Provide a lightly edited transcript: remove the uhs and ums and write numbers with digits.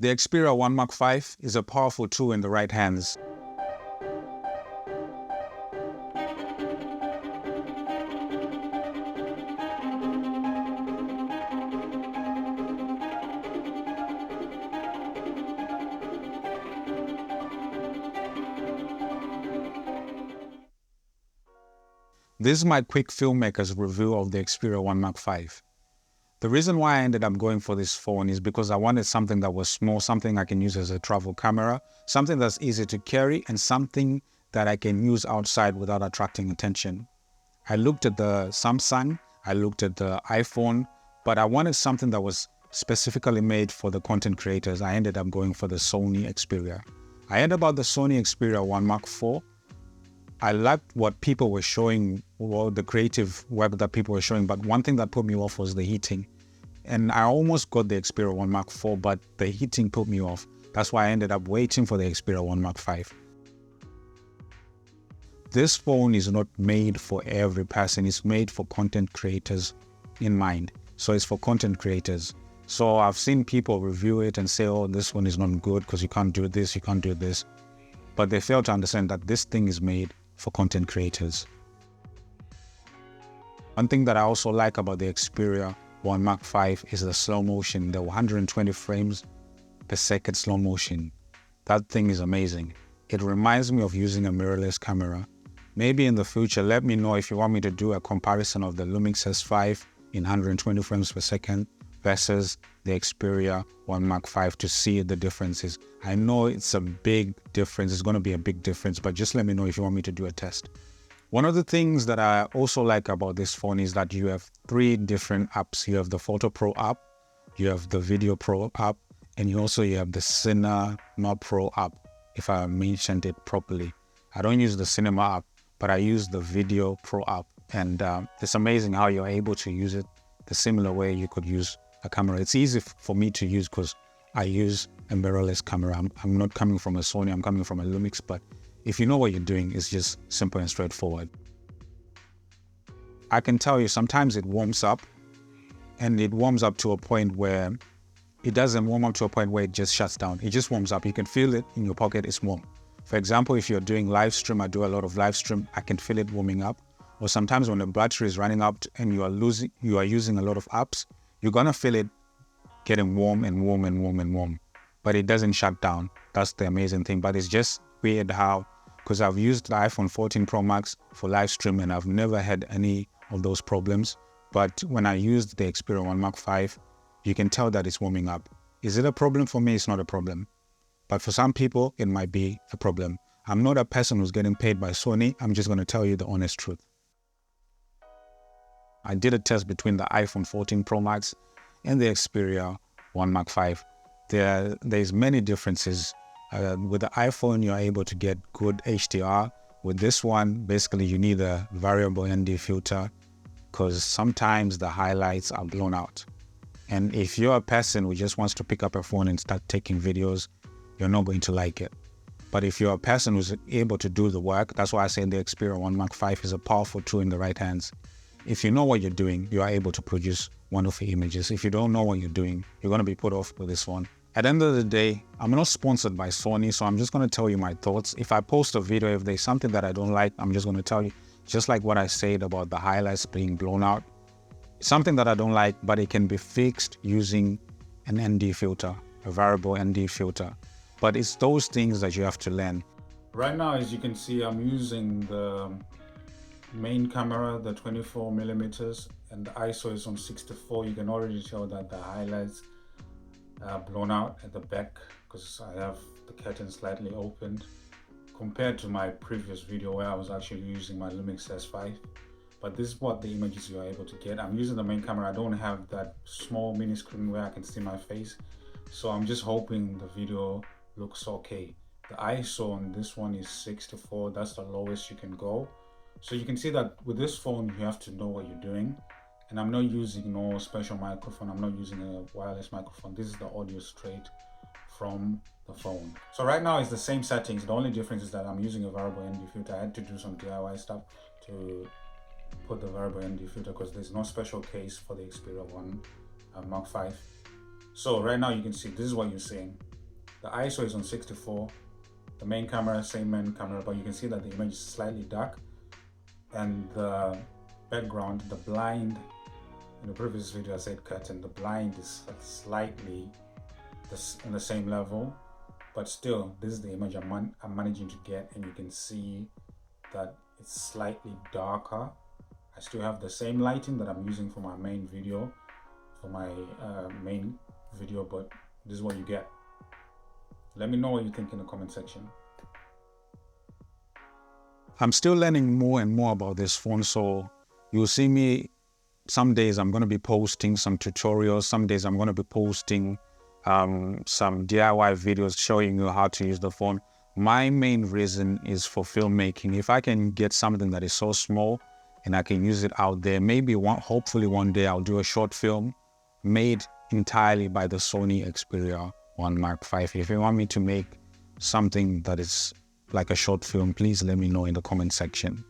The Xperia 1 Mark V is a powerful tool in the right hands. This is my quick Filmmakers review of the Xperia 1 Mark V. The reason why I ended up going for this phone is because I wanted something that was small, something I can use as a travel camera, something that's easy to carry, and something that I can use outside without attracting attention. I looked at the Samsung, I looked at the iPhone, but I wanted something that was specifically made for the content creators. I ended up going for the Sony Xperia. I heard about the Sony Xperia 1 Mark IV. I liked what people were showing, well, the creative work that people were showing, but one thing that put me off was the heating. And I almost got the Xperia 1 Mark IV, but the heating put me off. That's why I ended up waiting for the Xperia 1 Mark V. This phone is not made for every person. It's made for content creators in mind. So it's for content creators. So I've seen people review it and say, oh, this one is not good because you can't do this, you can't do this. But they fail to understand that this thing is made for content creators. One thing that I also like about the Xperia 1 Mark V is the slow motion, the 120 frames per second slow motion. That thing is amazing. It reminds me of using a mirrorless camera. Maybe in the future, let me know if you want me to do a comparison of the Lumix S5 in 120 frames per second versus the Xperia 1 Mark V to see the differences. I know it's a big difference, it's going to be a big difference, but just let me know if you want me to do a test. One of the things that I also like about this phone is that you have 3 different apps. You have the Photo Pro app, you have the Video Pro app, and you have the Cinema Pro app, if I mentioned it properly. I don't use the Cinema app, but I use the Video Pro app, and it's amazing how you're able to use it the similar way you could use a camera. It's easy for me to use because I use a mirrorless camera. I'm not coming from a Sony, I'm coming from a Lumix, but if you know what you're doing, it's just simple and straightforward. I can tell you sometimes it warms up, and it warms up to a point where it doesn't warm up to a point where it just shuts down. It just warms up. You can feel it in your pocket, it's warm. For example, if you're doing live stream, I do a lot of live stream, I can feel it warming up. Or sometimes when the battery is running out and you are using a lot of apps, you're gonna feel it getting warm and warm and warm and warm. But it doesn't shut down. That's the amazing thing. But it's just weird how, because I've used the iPhone 14 Pro Max for live stream and I've never had any of those problems. But when I used the Xperia 1 Mark V, you can tell that it's warming up. Is it a problem for me? It's not a problem. But for some people, it might be a problem. I'm not a person who's getting paid by Sony. I'm just going to tell you the honest truth. I did a test between the iPhone 14 Pro Max and the Xperia 1 Mark V. There's many differences. With the iPhone, you're able to get good HDR. With this one, basically you need a variable ND filter because sometimes the highlights are blown out. And if you're a person who just wants to pick up a phone and start taking videos, you're not going to like it. But if you're a person who's able to do the work, that's why I say the Xperia 1 Mark V is a powerful tool in the right hands. If you know what you're doing, you are able to produce wonderful images. If you don't know what you're doing, you're going to be put off with this one. At the end of the day, I'm not sponsored by Sony, so I'm just going to tell you my thoughts. If I post a video, if there's something that I don't like, I'm just going to tell you, just like what I said about the highlights being blown out. Something that I don't like, but it can be fixed using an ND filter, a variable ND filter. But it's those things that you have to learn. Right now, as you can see, I'm using the main camera, the 24 millimeters, and the ISO is on 64. You can already tell that the highlights are blown out at the back because I have the curtain slightly opened compared to my previous video where I was actually using my Lumix S5. But this is what the images you are able to get. I'm using the main camera. I don't have that small mini screen where I can see my face, so I'm just hoping the video looks okay. The ISO on this one is 64. That's the lowest you can go. So you can see that with this phone, you have to know what you're doing. And I'm not using no special microphone. I'm not using a wireless microphone. This is the audio straight from the phone. So right now it's the same settings. The only difference is that I'm using a variable ND filter. I had to do some DIY stuff to put the variable ND filter because there's no special case for the Xperia 1 Mark V. So right now you can see this is what you're seeing. The ISO is on 64. The main camera, same main camera, but you can see that the image is slightly dark, and the background, the blind, in the previous video I said curtain, the blind is slightly in the same level, but still this is the image I'm managing to get, and you can see that it's slightly darker. I still have the same lighting that I'm using for my main video, but this is what you get. Let me know what you think in the comment section. I'm still learning more and more about this phone, so you'll see me, some days I'm going to be posting some tutorials, some days I'm going to be posting some DIY videos showing you how to use the phone. My main reason is for filmmaking. If I can get something that is so small and I can use it out there, hopefully one day I'll do a short film made entirely by the Sony Xperia 1 Mark V. If you want me to make something that is like a short film, please let me know in the comment section.